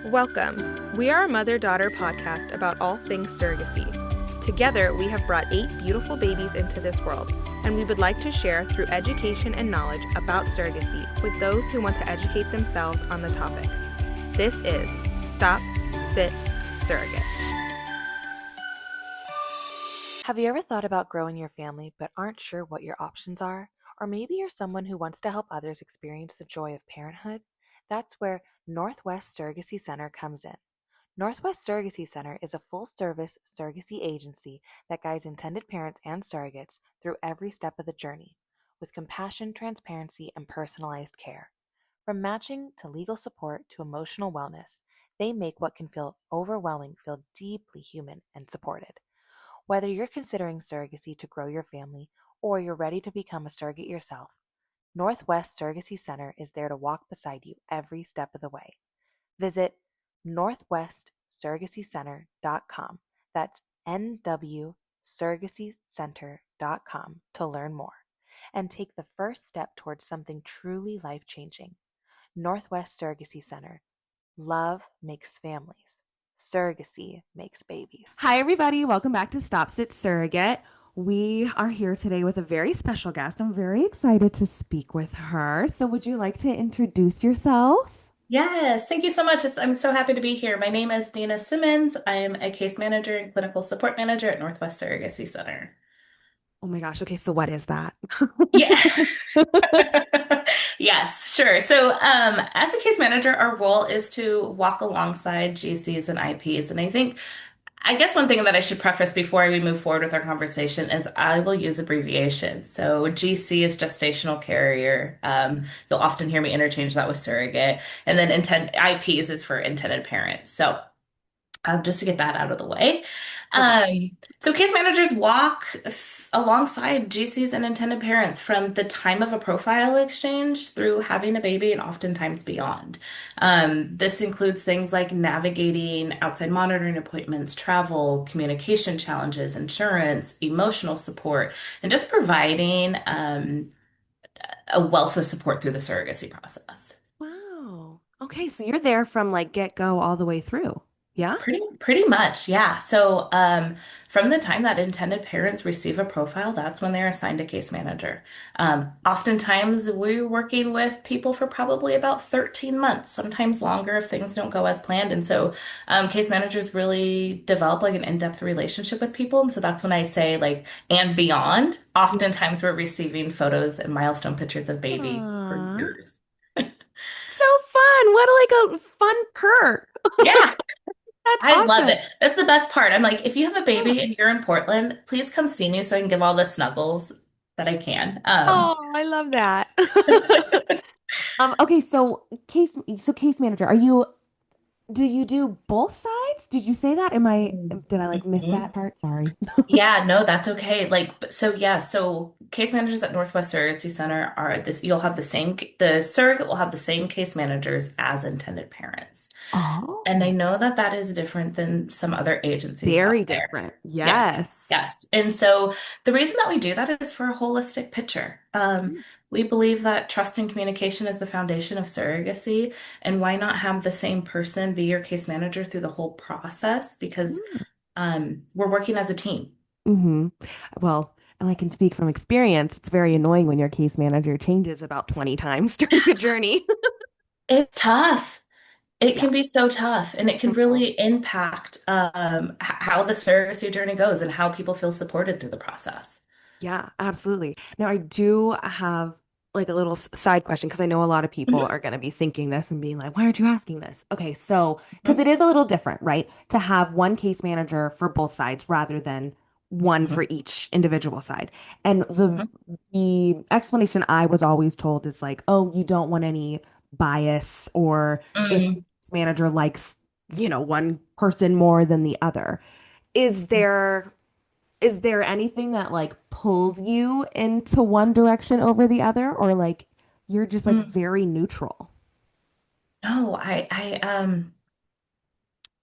Welcome. We are a mother-daughter podcast about all things surrogacy. Together, we have brought 8 beautiful babies into this world, and we would like to share through education and knowledge about surrogacy with those who want to educate themselves on the topic. This is Stop.Sit.Surrogate. Have you ever thought about growing your family but aren't sure what your options are? Or maybe you're someone who wants to help others experience the joy of parenthood? That's where Northwest Surrogacy Center comes in. Northwest Surrogacy Center is a full-service surrogacy agency that guides intended parents and surrogates through every step of the journey, with compassion, transparency, and personalized care. From matching to legal support to emotional wellness, they make what can feel overwhelming feel deeply human and supported. Whether you're considering surrogacy to grow your family or you're ready to become a surrogate yourself, Northwest Surrogacy Center is there to walk beside you every step of the way. Visit northwestsurrogacycenter.com. That's nwsurrogacycenter.com to learn more and take the first step towards something truly life-changing. Northwest Surrogacy Center. Love makes families. Surrogacy makes babies. Hi, everybody. Welcome back to Stop.Sit.Surrogate. We are here today with a very special guest. I'm very excited to speak with her. So would you like to introduce yourself? Yes, thank you so much. I'm so happy to be here. My name is Nina Simmons. I am a case manager and clinical support manager at Northwest Surrogacy Center. Oh my gosh. Okay, so what is that? Yeah. Yes, sure. So, as a case manager, our role is to walk alongside GCs and IPs. And I guess one thing that I should preface before we move forward with our conversation is I will use abbreviation. So GC is gestational carrier. You'll often hear me interchange that with surrogate. And then IPs is for intended parents. So just to get that out of the way. So case managers walk alongside GCs and intended parents from the time of a profile exchange through having a baby and oftentimes beyond. This includes things like navigating outside monitoring appointments, travel, communication challenges, insurance, emotional support, and just providing a wealth of support through the surrogacy process. Wow. Okay, so you're there from like get-go all the way through. Yeah? Pretty much, yeah. So, from the time that intended parents receive a profile, that's when they're assigned a case manager. Oftentimes, we're working with people for probably about 13 months, sometimes longer if things don't go as planned. And so, case managers really develop like an in-depth relationship with people. And so that's when I say like, and beyond. Oftentimes, we're receiving photos and milestone pictures of baby for Aw, years. so fun. What a fun perk. Yeah. That's I love awesome. it. That's the best part. I'm like, if you have a Yeah. baby and you're in Portland, please come see me so I can give all the snuggles that I can. Oh, I love that. Okay, so case manager, do you do both sides? Did you say that? Did I like miss Mhm. that part? Sorry. Yeah, no, that's okay. So yeah, so case managers at Northwest Surrogacy Center are this, you'll have the surrogate will have the same case managers as intended parents. And I Oh, know that that is different than some other agencies out very there. different. Yes, Yes. yes. And so the reason that we do that is for a holistic picture. We believe that trust and communication is the foundation of surrogacy, and why not have the same person be your case manager through the whole process? Because we're working as a team. Mm-hmm. Well, and I can speak from experience. It's very annoying when your case manager changes about 20 times during a journey. It's tough. It Yeah. can be so tough, and it can Mhm. really impact how the surrogacy journey goes and how people feel supported through the process. Yeah, absolutely. Now, I do have like a little side question because I know a lot of people Mhm, are going to be thinking this and being like, why aren't you asking this? Okay, so because mhm, it is a little different, right? To have one case manager for both sides rather than one mhm, for each individual side. And the mhm, the explanation I was always told is like, oh, you don't want any bias or if the mm, case manager likes, one person more than the other. Is there is there anything that like pulls you into one direction over the other, or like you're just like mm. very neutral? No,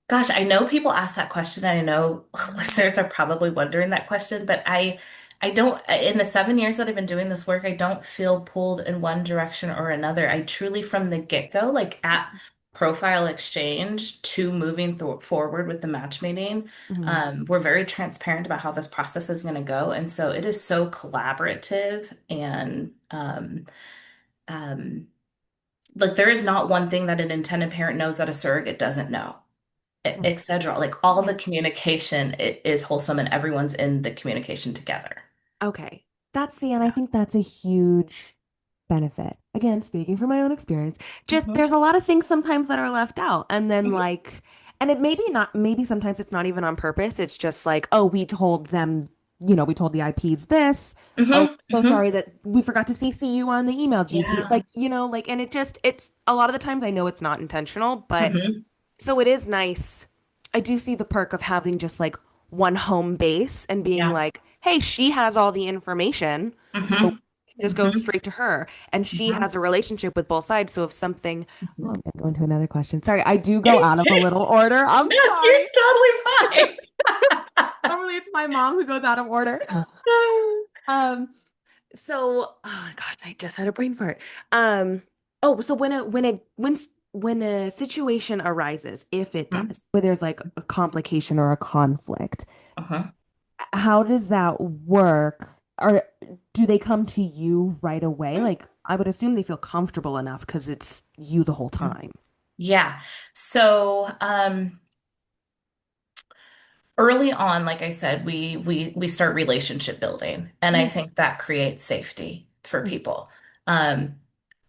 gosh, I know people ask that question, and I know listeners are probably wondering that question, but I don't, in the 7 years that I've been doing this work, I don't feel pulled in one direction or another. I truly, from the get-go, like at profile exchange to moving forward with the matchmaking. Mhm. We're very transparent about how this process is going to go. And so it is so collaborative and um, like there is not one thing that an intended parent knows that a surrogate doesn't know, Right. etc. Like all the Okay. communication is wholesome and everyone's in the communication together. Okay. And I think that's a huge benefit. Again, speaking from my own experience, just Mhm. there's a lot of things sometimes that are left out. And then Mhm. and it maybe not, maybe sometimes it's not even on purpose. It's just like, oh, we told them, we told the IPs this. Oh, Mhm. so Mhm. sorry that we forgot to CC you on the email, GC. Yeah. And it's a lot of the times I know it's not intentional, but Mhm. so it is nice. I do see the perk of having just like one home base and being Yeah. like, hey, she has all the information. So Mhm. just go Mhm. straight to her. And she Mhm. has a relationship with both sides. So if something, oh, Mhm. I'm going to go into another question. Sorry, I do go out of a little order. I'm No, sorry. you're totally fine. Normally it's my mom who goes out of order. Um, oh gosh, I just had a brain fart. So when a situation arises, if it Mhm. does, where there's like a complication or a conflict, Uh-huh. how does that work? Or do they come to you right away? Like, I would assume they feel comfortable enough because it's you the whole time. Yeah. So, early on, like I said, we start relationship building, and I Yeah. think that creates safety for Mm. people. Um,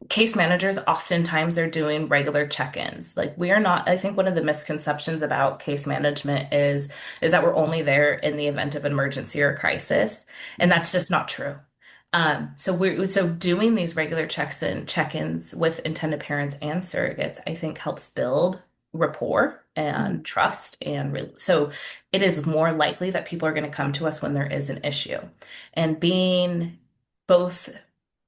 Case managers oftentimes are doing regular check-ins. Like we are not, I think one of the misconceptions about case management is that we're only there in the event of emergency or crisis, and Mhm. that's just not true. So doing these regular check-ins with intended parents and surrogates, I think helps build rapport Mhm. and trust and so it is more likely that people are going to come to us when there is an issue. And being both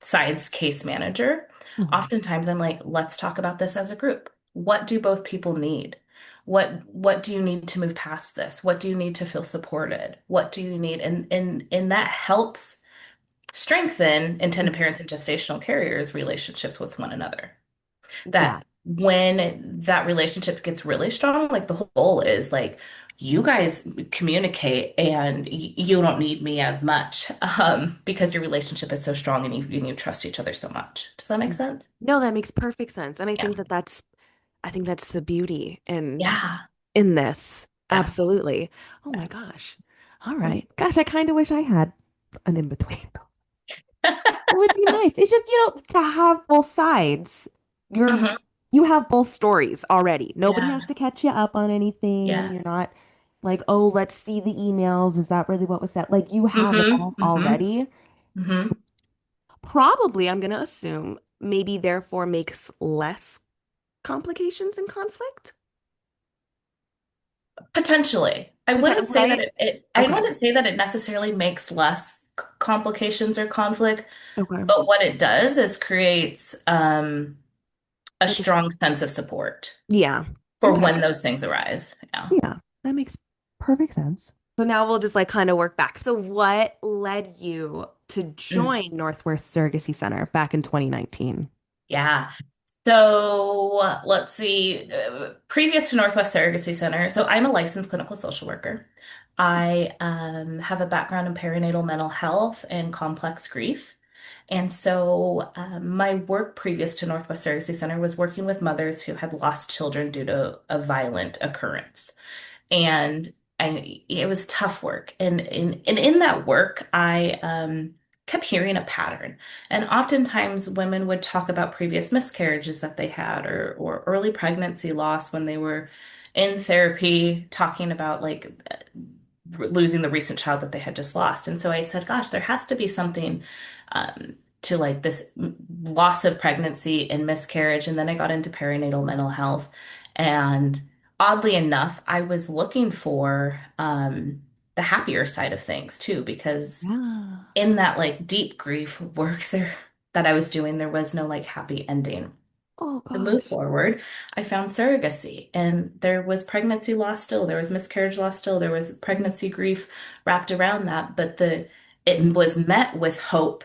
sides case manager, Mhm. oftentimes I'm like, let's talk about this as a group. What do both people need? What do you need to move past this? What do you need to feel supported? What do you need? And that helps strengthen intended parents and gestational carriers' relationships with one another. Yeah. That when that relationship gets really strong, like the whole goal is like you guys communicate and you don't need me as much because your relationship is so strong and you trust each other so much. Does that make Yeah. sense? No, that makes perfect sense. And Yeah. I think that's the beauty Yeah. in this. Yeah. Absolutely. Oh my Yeah. gosh. All right. Gosh, I kind of wish I had an in between. Mhm. It would be nice. It's just, to have both sides. You're you have both stories already. Nobody Yeah. has to catch you up on anything. You're Yes. not like, oh, let's see the emails. Is that really what was said? Like you have it Hmm. all Hmm. already. Hmm. Probably, I'm gonna assume, maybe therefore makes less complications and conflict. Potentially. Right? I Okay. wouldn't say that it necessarily makes less complications or conflict, Okay. but what it does is creates a Like, strong sense of support yeah. for Okay. when those things arise. Yeah. Yeah. That makes perfect sense. So now we'll just like kind of work back. So what led you to Mm. join Northwest Surrogacy Center back in 2019? Yeah. So let's see. Previous to Northwest Surrogacy Center, so I'm a licensed clinical social worker. I have a background in perinatal mental health and complex grief. And so my work previous to Northwest Surrogacy Center was working with mothers who had lost children due to a violent occurrence. And it was tough work. And in that work, I kept hearing a pattern. And oftentimes women would talk about previous miscarriages that they had or early pregnancy loss when they were in therapy, talking about like losing the recent child that they had just lost. And so I said, gosh, there has to be something to like this loss of pregnancy and miscarriage. And then I got into perinatal mental health. And oddly enough, I was looking for the happier side of things too, because Yeah. in that like deep grief work there that I was doing, there was no like happy ending. Oh To move gosh. forward, I found surrogacy, and there was pregnancy loss still, there was miscarriage loss still, there was pregnancy grief wrapped around that, but the it was met with hope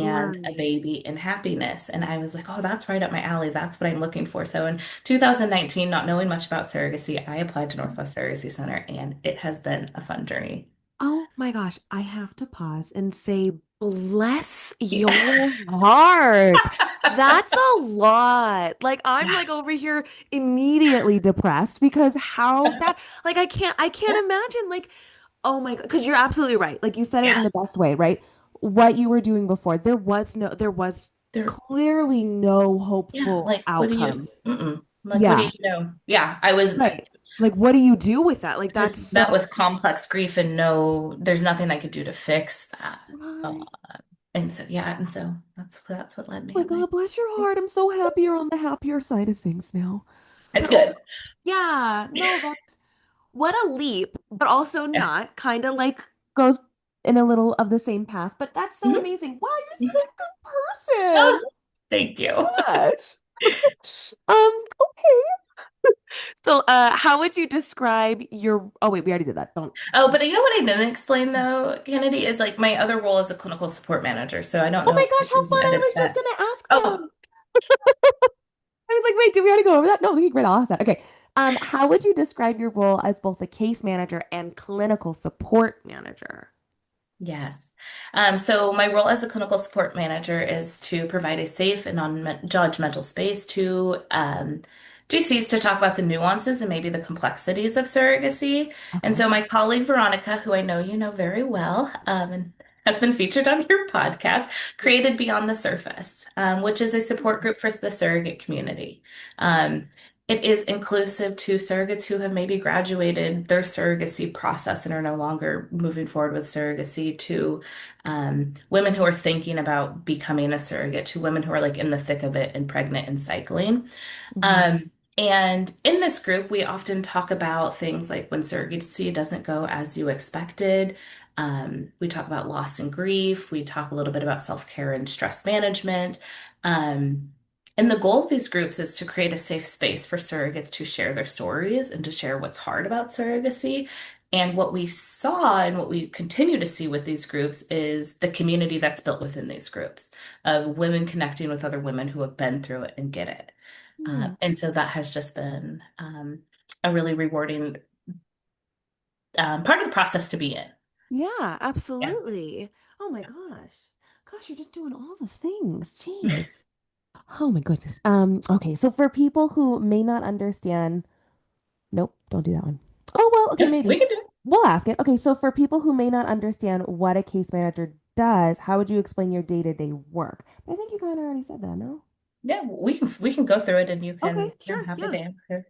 and a Right. baby and happiness. And I was like, oh, that's right up my alley. That's what I'm looking for. So in 2019, not knowing much about surrogacy, I applied to Northwest Surrogacy Center, and it has been a fun journey. Oh my gosh, I have to pause and say, bless Yeah. your heart. That's a lot. Like I'm like over here immediately depressed because how sad. Like I can't imagine like, oh my God, because you're absolutely right. Like you said it in Yeah. the best way, right? What you were doing before, there was There, clearly no yeah. hopeful Like, what do you, outcome. like, what do Yeah, you know? Yeah. I was right. Like what do you do with that? Like that's just met so with complex grief and no, there's nothing I could do to fix that. right. And so, yeah. And so that's what led me My on my, God, bless your heart. I'm so happy you're on the happier side of things now. it's But oh my good. God. Yeah, no, that's what a leap, but also Yeah. not. Kind of like goes in a little of the same path. But that's so Mhm. amazing. Wow, you're such Mhm. a good person. Oh, thank you. Gosh. Okay. So how would you describe your oh wait, we already did that. Don't Oh, but you know what I didn't explain though, Kennedy, is like my other role as a clinical support manager. So I don't Oh know my if gosh, how you fun. I added was just that. gonna ask Oh, them. I was like, wait, did we already go over that? No, okay, great. I'll ask that. Okay. How would you describe your role as both a case manager and clinical support manager? yes. So my role as a clinical support manager is to provide a safe and non-judgmental space to GCs to talk about the nuances and maybe the complexities of surrogacy. And Okay. so my colleague Veronica, who I know you know very well, and has been featured on your podcast, Yeah. created Beyond the Surface, which is a support group for the surrogate community. Um, It is inclusive to surrogates who have maybe graduated their surrogacy process and are no longer moving forward with surrogacy, to women who are thinking about becoming a surrogate, to women who are like in the thick of it and pregnant and cycling. Hmm. And in this group, we often talk about things like when surrogacy doesn't go as you expected. We talk about loss and grief. We talk a little bit about self-care and stress management. Um, and the goal of these groups is to create a safe space for surrogates to share their stories and to share what's hard about surrogacy. And what we saw and what we continue to see with these groups is the community that's built within these groups of women connecting with other women who have been through it and get it. Yeah. And so that has just been a really rewarding part of the process to be in. Yeah, Yeah. absolutely. Oh my gosh. Gosh, you're just doing all the things. Jeez. Oh my goodness. Okay, so for people who may not understand, nope, don't do that one. Oh well, okay, Yeah, we maybe. can do it. We'll ask it. Okay, so for people who may not understand what a case manager does, how would you explain your day-to-day work? I think you kind of already said that, no? Yeah, we can go through it and you Okay, can sure. have Yeah. the answer.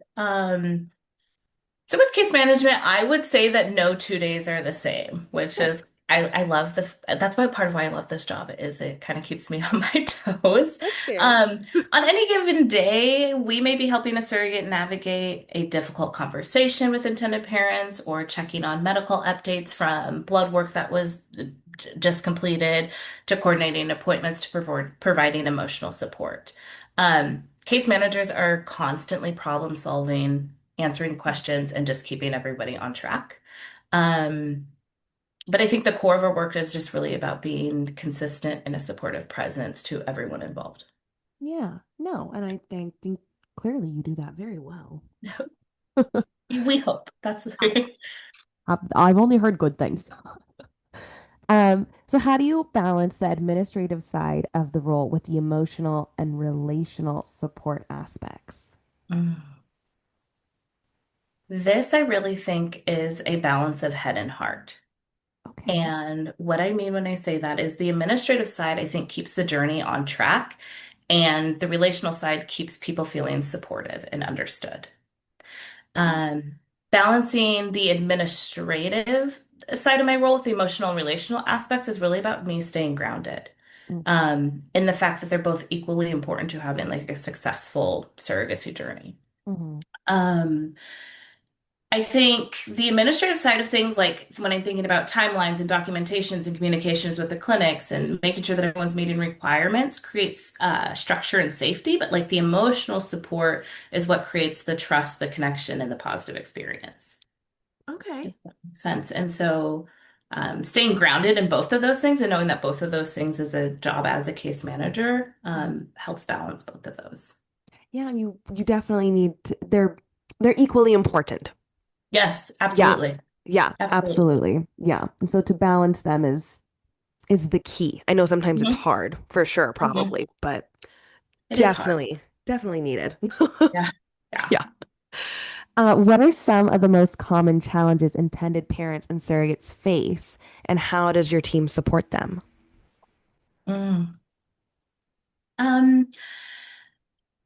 So with case management, I would say that no 2 days are the same, which Good. is I love that's why part of why I love this job is it kind of keeps me on my toes. That's fair. Um, on any given day, we may be helping a surrogate navigate a difficult conversation with intended parents or checking on medical updates from blood work that was just completed to coordinating appointments to providing emotional support. Case managers are constantly problem solving, answering questions, and just keeping everybody on track. Um, but I think the core of our work is just really about being consistent and a supportive presence to everyone involved. Yeah. No, and I think clearly you do that very well. We hope that's I've only heard good things. So how do you balance the administrative side of the role with the emotional and relational support aspects? Mm. This I really think is a balance of head and heart. Okay. And what I mean when I say that is the administrative side, I think, keeps the journey on track, and the relational side keeps people feeling supportive and understood. Um, Balancing the administrative side of my role with the emotional and relational aspects is really about me staying grounded. In the fact that they're both equally important to having like a successful surrogacy journey. Mm-hmm. Um, I think the administrative side of things, like when I'm thinking about timelines and documentations and communications with the clinics and making sure that everyone's meeting requirements, creates structure and safety. But like the emotional support is what creates the trust, the connection, and the positive experience. Okay. If that makes sense. And so staying grounded in both of those things and knowing that both of those things is a job as a case manager helps balance both of those. Yeah, and you definitely need to, they're equally important. Yes, Yeah. absolutely. Yeah, Absolutely. absolutely. Yeah. And so to balance them is the key. I know sometimes it's Hmm. hard, for sure, Hmm. probably, but It is hard. definitely needed. Yeah. Yeah. Yeah. What are some of the most common challenges intended parents and surrogates face, and how does your team support them? Mm. Um,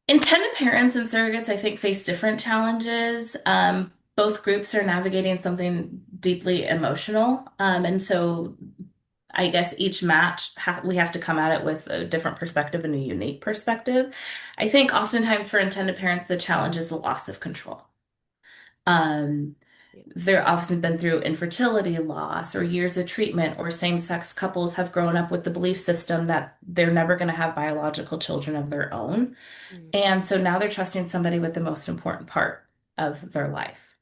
Intended parents and surrogates, I think, face different challenges. Both groups are navigating something deeply emotional. And so I guess each match we have to come at it with a different perspective and a unique perspective. I think oftentimes for intended parents, the challenge is the loss of control. Um, they're often been through infertility loss or years of treatment, or same-sex couples have grown up with the belief system that they're never going to have biological children of their own. Mm. And so now they're trusting somebody with the most important part of their life.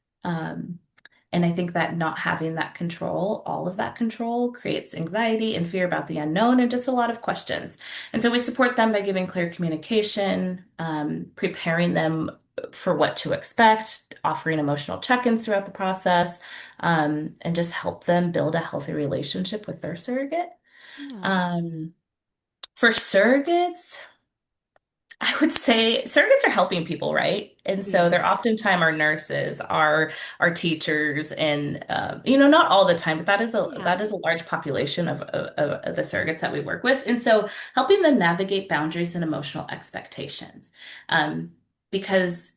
And I think that not having that control, all of that control, creates anxiety and fear about the unknown and just a lot of questions. And so we support them by giving clear communication, preparing them for what to expect, offering emotional check-ins throughout the process, and just help them build a healthy relationship with their surrogate. Yeah. Um, for surrogates, I would say surrogates are helping people, right? And so Yeah. they're oftentimes our nurses, our teachers, and not all the time, but Yeah. that is a large population of the surrogates that we work with. And so helping them navigate boundaries and emotional expectations, um, because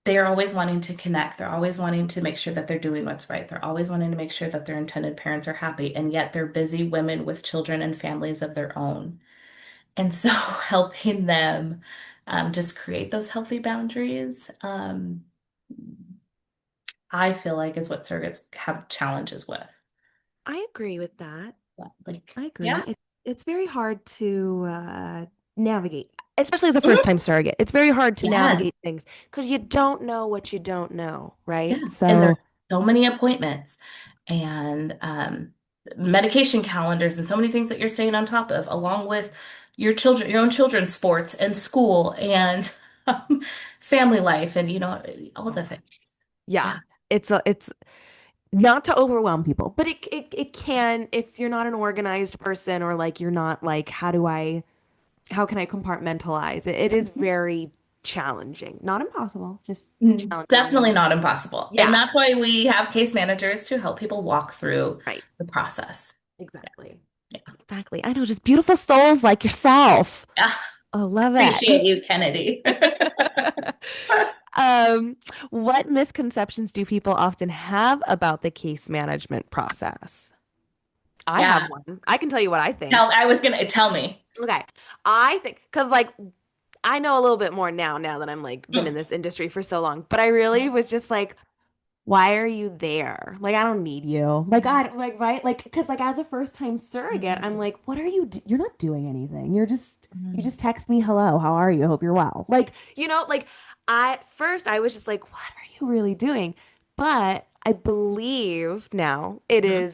they are always wanting to connect. They're always wanting to make sure that they're doing what's right. They're always wanting to make sure that their intended parents are happy, and yet they're busy women with children and families of their own. And so helping them just create those healthy boundaries, I feel like is what surrogates have challenges with. I agree with that. Like, I agree. yeah, It's very hard to navigate, especially as a first mhm, time surrogate. It's very hard to yeah, navigate things because you don't know what you don't know, right? yeah. And there's So, so many appointments and medication calendars and so many things that you're staying on top of, along with your children, your own children's sports and school and um, family life and, all the things. yeah, Yeah. it's not to overwhelm people, but it can if you're not an organized person or like you're not like how can I compartmentalize it? It is very challenging. Not impossible, just challenging Definitely and not impossible. And yeah, that's why we have case managers to help people walk through right. the process. Exactly. Yeah. Exactly. I know, just beautiful souls like yourself. Yeah. I love Appreciate it. you, Kennedy. Um, what misconceptions do people often have about the case management process? I have Yeah. one. I can tell you what I think. I was gonna tell me. Okay. I think, because like I know a little bit more now that I'm like been in Mm. this industry for so long, but I really was just like, why are you there? Like, I don't need you. Like, right? Like, because, like, as a first time surrogate, I'm Mhm. like, what are you? You're not doing anything. You Mhm. just text me, hello, how are you? Hope you're well. Like, like, at first, I was just like, what are you really doing? But I believe now Mhm.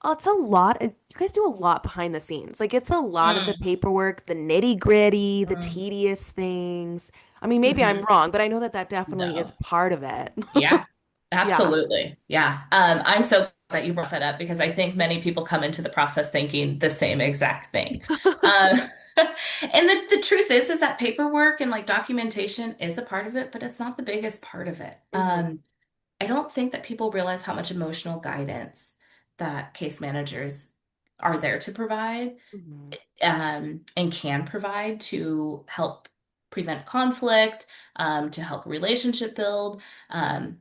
it's a lot. You guys do a lot behind the scenes. Like, it's a lot of the Mhm. paperwork, the nitty gritty, the Mhm. tedious things. I mean, maybe I'm Mhm. wrong, but I know that definitely is No. part of it. Yeah, Yeah. absolutely. Yeah. I'm so glad that you brought that up because I think many people come into the process thinking the same exact thing. Um, and the truth is that paperwork and like documentation is a part of it, but it's not the biggest part of it. Mhm. I don't think that people realize how much emotional guidance that case managers are there to provide, Mhm. and can provide to help prevent conflict, to help relationship build.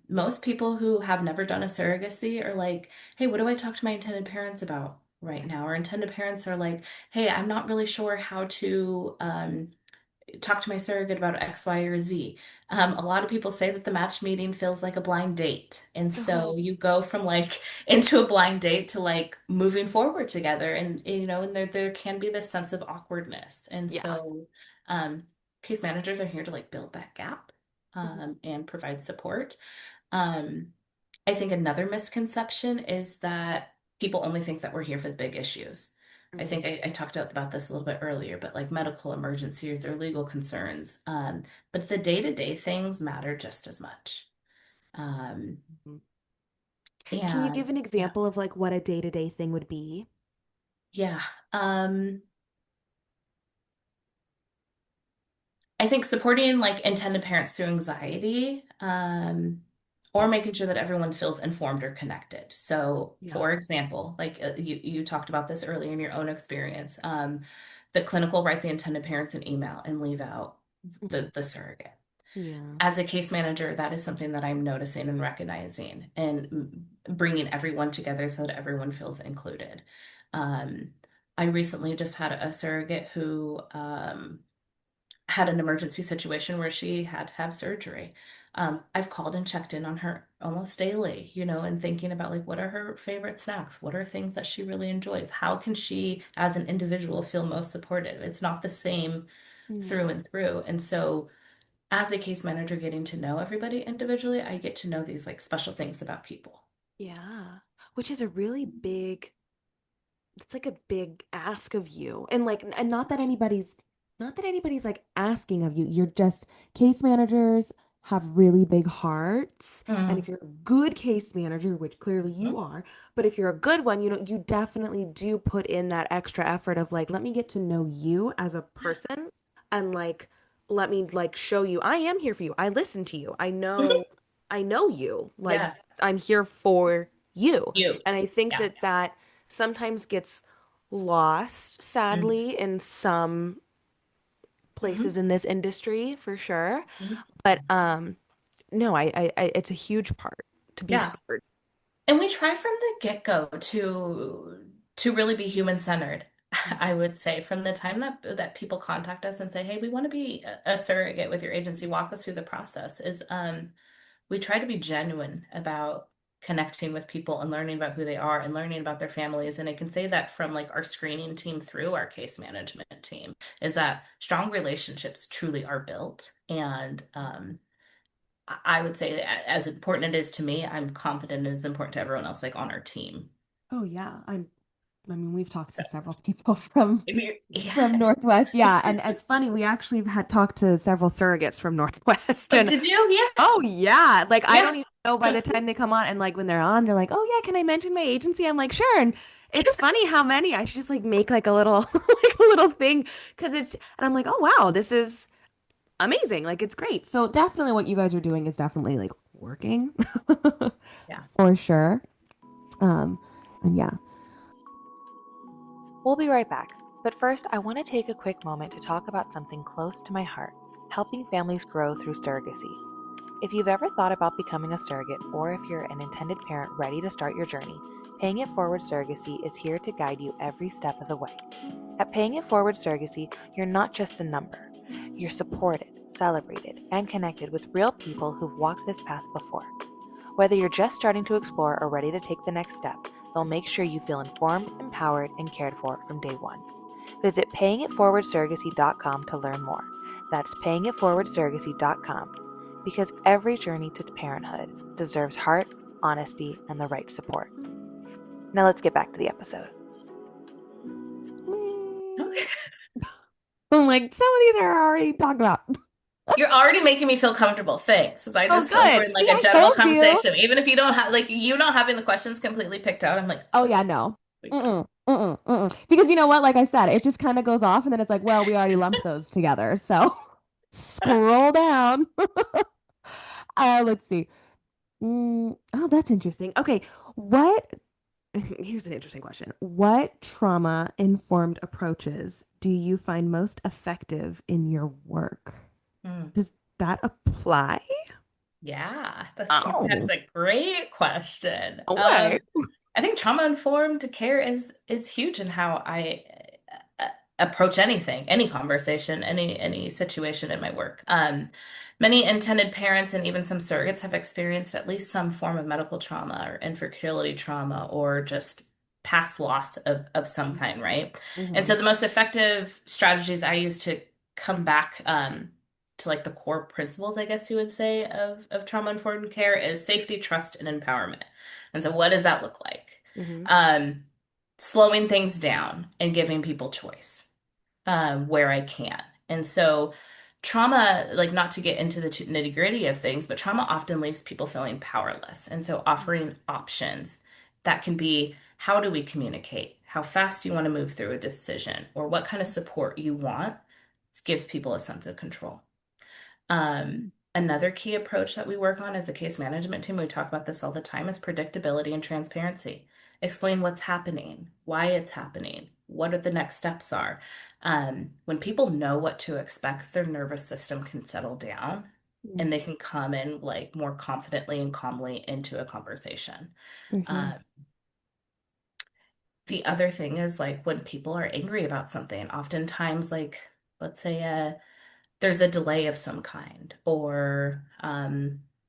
Most people who have never done a surrogacy are like, hey, what do I talk to my intended parents about right now? Or intended parents are like, hey, I'm not really sure how to talk to my surrogate about X, Y, or Z. A lot of people say that the match meeting feels like a blind date. And so Oh, you go from like into a blind date to like moving forward together. And there can be this sense of awkwardness. And yeah. so um, case managers are here to like build that gap Mhm. and provide support. Um, I think another misconception is that people only think that we're here for the big issues. I think Mhm. I talked about this a little bit earlier, but like medical emergencies or legal concerns. But the day-to-day things matter just as much. Um, Mhm. Can you give and an yeah, example of like what a day-to-day thing would be? yeah. I think supporting like intended parents through anxiety, or making sure that everyone feels informed or connected. So, Yeah. for example, like you talked about this earlier in your own experience, the clinic will write the intended parents an email and leave out Mhm. the surrogate. Yeah. As a case manager, that is something that I'm noticing and recognizing and bringing everyone together so that everyone feels included. Um, I recently just had a surrogate who had an emergency situation where she had to have surgery. I've called and checked in on her almost daily, and thinking about like what are her favorite snacks? What are things that she really enjoys? How can she, as an individual, feel most supported? It's not the same through Yeah. and through. And so, as a case manager, getting to know everybody individually, I get to know these like special things about people. Yeah. Which is a really big, it's like a big ask of you. And like, and not that anybody's like asking of you. You're just case managers have really big hearts. And if Mm. you're a good case manager, which clearly you Mhm. are, but if you're a good one, you definitely do put in that extra effort of like, let me get to know you as a person and like let me like show you I am here for you. I listen to you. I know you. Like Yeah, I'm here for you. you. And I think Yeah. that sometimes gets lost, Mhm. sadly, in some places Mhm. in this industry for sure. Mhm. But no, it's a huge part to be Yeah. heard. And we try from the get-go to really be human-centered. I would say from the time that people contact us and say, "Hey, we want to be a surrogate with your agency, walk us through the process," is we try to be genuine about connecting with people and learning about who they are and learning about their families. And I can say that from like our screening team through our case management team is that strong relationships truly are built. And I would say that as important it is to me, I'm confident it's important to everyone else like on our team. Oh yeah, I mean, we've talked to several people from Yeah. Northwest. Yeah, and it's funny, we actually have had talked to several surrogates from Northwest Oh, and did you? Yeah. oh yeah, like I Yeah. don't even know by the time they come on and like when they're on, they're like, "Oh yeah, can I mention my agency?" I'm like, "Sure." And it's funny how many I should just like make like a little like a little thing because it's and I'm like, "Oh wow, this is amazing. Like it's great." So definitely what you guys are doing is definitely like working Yeah. for sure. Um and yeah. We'll be right back. But first, I want to take a quick moment to talk about something close to my heart: helping families grow through surrogacy. If you've ever thought about becoming a surrogate, or if you're an intended parent ready to start your journey, Paying It Forward Surrogacy is here to guide you every step of the way. At Paying It Forward Surrogacy, you're not just a number. You're supported, celebrated, and connected with real people who've walked this path before. Whether you're just starting to explore or ready to take the next step, they'll make sure you feel informed, empowered, and cared for from day one. Visit payingitforwardsurrogacy.com to learn more. That's payingitforwardsurrogacy.com, because every journey to parenthood deserves heart, honesty, and the right support. Now let's get back to the episode. Okay. I'm like, some of these are already talked about. You're already making me feel comfortable. Thanks. Because I Oh, just feel like we're good. in See, like a I general told you. conversation. Even if you don't have like you not having the questions completely picked out, I'm like, Oh okay, yeah, no. we go. Mm-mm, mm-mm, mm-mm. Because you know what? Like I said, it just kind of goes off, and then it's like, well, we already lumped those together. So scroll down. Let's see. Oh, that's interesting. Okay, what? Here's an interesting question. What trauma-informed approaches do you find most effective in your work? Hmm. Does that apply? Yeah, that's Oh, a great question. okay. I think trauma-informed care is huge in how I approach anything, any conversation, any situation in my work. Many intended parents and even some surrogates have experienced at least some form of medical trauma or infertility trauma or just past loss of some kind, right? And so Hmm. the most effective strategies I use to come back to like the core principles, I guess you would say, of trauma-informed care is safety, trust, and empowerment. And so what does that look like? Mm-hmm. Um, Slowing things down and giving people choice where I can. And so trauma, like not to get into the nitty-gritty of things, but trauma often leaves people feeling powerless. And so offering options that can be how do we communicate? How fast do you want to move through a decision? Or what kind of support you want gives people a sense of control. Another key approach that we work on as a case management team, we talk about this all the time, is predictability and transparency. Explain what's happening, why it's happening, what are the next steps are. When people know what to expect, their nervous system can settle down and they can come in like more confidently and calmly into a conversation. Mm-hmm. Um, the other thing is like when people are angry about something, oftentimes like let's say there's a delay of some kind, or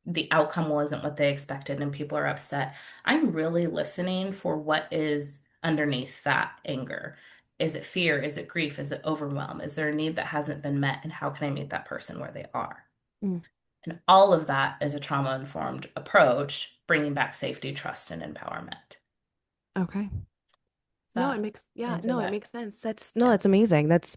the outcome wasn't what they expected and people are upset. I'm really listening for what is underneath that anger. Is it fear? Is it grief? Is it overwhelm? Is there a need that hasn't been met? And how can I meet that person where they are? Mm. And all of that is a trauma-informed approach, bringing back safety, trust, and empowerment. Okay. Does No, it that makes, yeah, answer no, it that? makes sense. That's, no, Yeah. that's amazing. That's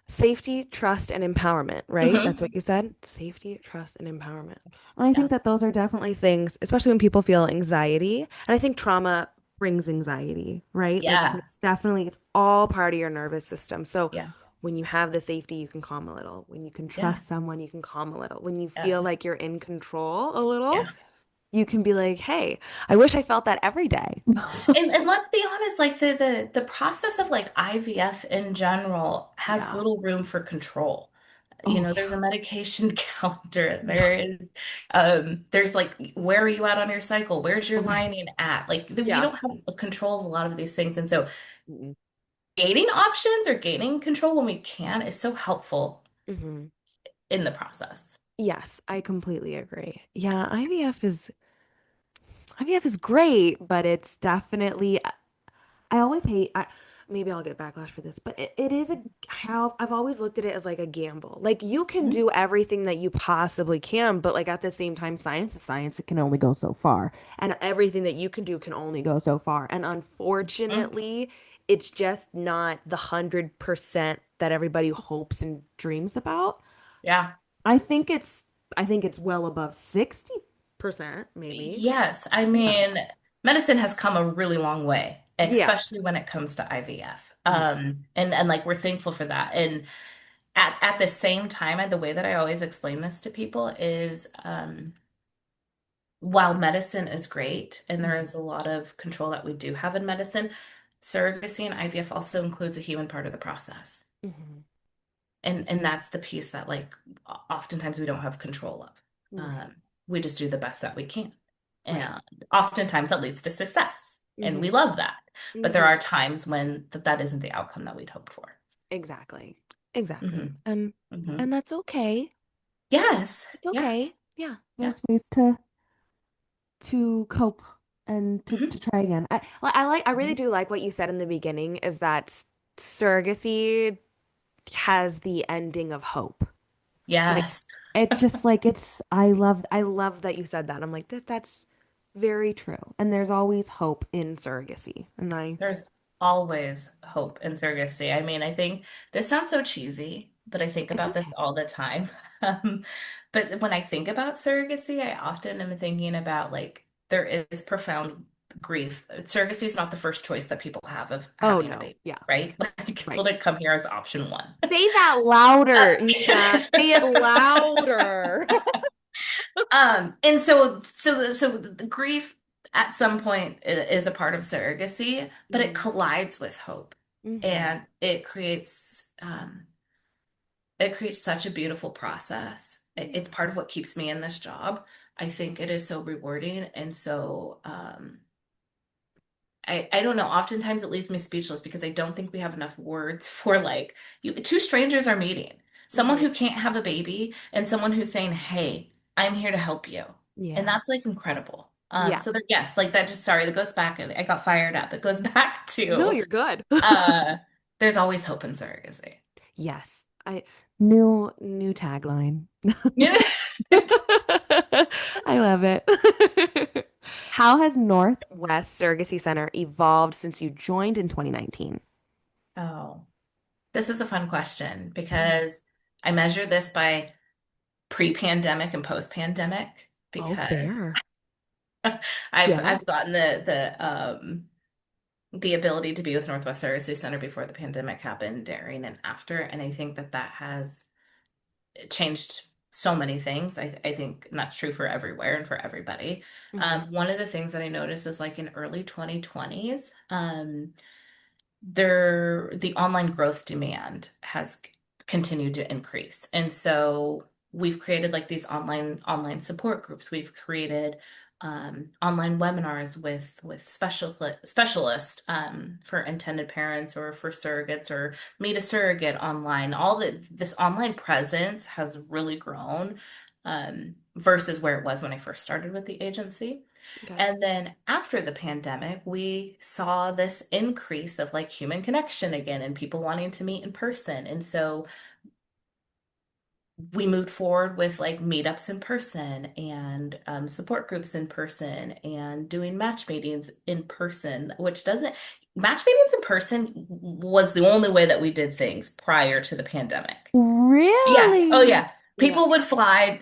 safety, trust, and empowerment, right? That's Hmm. what you said. Safety, trust, and empowerment. And I think that those are definitely things, especially when people feel anxiety. And I think trauma brings anxiety, right? Like Yeah. it's definitely, it's all part of your nervous system. So Yeah. when you have the safety, you can calm a little. When you can Yeah. trust someone, you can calm a little. When you feel Yes. like you're in control a little, Yeah. you can be like, hey, I wish I felt that every day. And let's be honest, like the process of like IVF in general has Yeah. little room for control. You Oh, know, there's yeah. a medication calendar. Yeah. There's like where are you at on your cycle? Where's your Oh my. lining at? Like we Yeah. don't have a control of a lot of these things. And so Mm-mm. gaining options or gaining control when we can is so helpful Hmm. in the process. Yes, I completely agree. Yeah, IVF is great, but it's definitely I always hate maybe I'll get backlash for this, but it is a how I've always looked at it as like a gamble. Like you can Mhm. do everything that you possibly can, but like at the same time, science is science. It can only go so far. And everything that you can do can only go so far. And Mhm. unfortunately, it's just not the 100% that everybody hopes and dreams about. Yeah. I think it's I think it's well above 60%, maybe. Yes, I Yeah. mean, medicine has come a really long way, Yeah. especially when it comes to IVF. Yeah. And like we're thankful for that. And at the same time, the way that I always explain this to people is while medicine is great and there Mhm. is a lot of control that we do have in medicine, surrogacy and IVF also includes a human part of the process. Mhm. And that's the piece that like oftentimes we don't have control of. Right. Um, we just do the best that we can. Right. And oftentimes that leads to success. And we Mhm. love that. But there Mhm. are times when that isn't the outcome that we'd hoped for. Exactly. Exactly. Hmm. And Hmm. that's okay. Yes. It's Yeah. okay. Yeah. Yeah. There's ways to cope and to Hmm. try again. I really Hmm. do like what you said in the beginning is that surrogacy has the ending of hope. Like Yes. it just like I love that you said that. I'm like that's very true. And there's always hope in surrogacy. And I There's always hope in surrogacy. I mean, I think this sounds so cheesy, but I think it's about this okay. all the time. Um, but when I think about surrogacy, I often am thinking about like there is profound grief. Surrogacy is not the first choice that people have of Oh having a no. baby, Yeah. right? Like Right. people didn't come here as option one. Say that louder, Nina. Say it louder. And so the grief at some point is a part of surrogacy, but it Mhm. collides with hope, Mhm. and it creates such a beautiful process. It's Yeah. part of what keeps me in this job. I think it is so rewarding, and so I don't know. Oftentimes it leaves me speechless because I don't think we have enough words for like two strangers are meeting. Someone Mhm. who can't have a baby and someone who's saying, "Hey, I'm here to help you." And Yeah. that's like incredible. Yeah. So there, yes, like that just sorry, that goes back and I got fired up. It goes back No, to you're good. uh there's always hope in surrogacy. Yes. I new tagline. I love it. How has Northwest Surrogacy Center evolved since you joined in 2019? Oh, this is a fun question Mm. because I measure this by pre-pandemic and post-pandemic Oh, because fair. I've Yeah. I've gotten the ability to be with Northwest Surrogacy Center before the pandemic happened, during, and after, and I think that that has changed so many things. I think that's true for everywhere and for everybody. Hmm. One of the things that I noticed is like in early 2020s, there the online growth demand has continued to increase. And so we've created like these online support groups. We've created online webinars with specialists for intended parents or for surrogates or meet a surrogate online. All that this online presence has really grown versus where it was when I first started with the agency. Okay. And then after the pandemic, we saw this increase of like human connection again and people wanting to meet in person. And so we moved forward with like meetups in person and support groups in person and doing match meetings in person, which doesn't, match meetings in person was the only way that we did things prior to the pandemic. Yeah. Oh, Really? yeah. Yeah. People would fly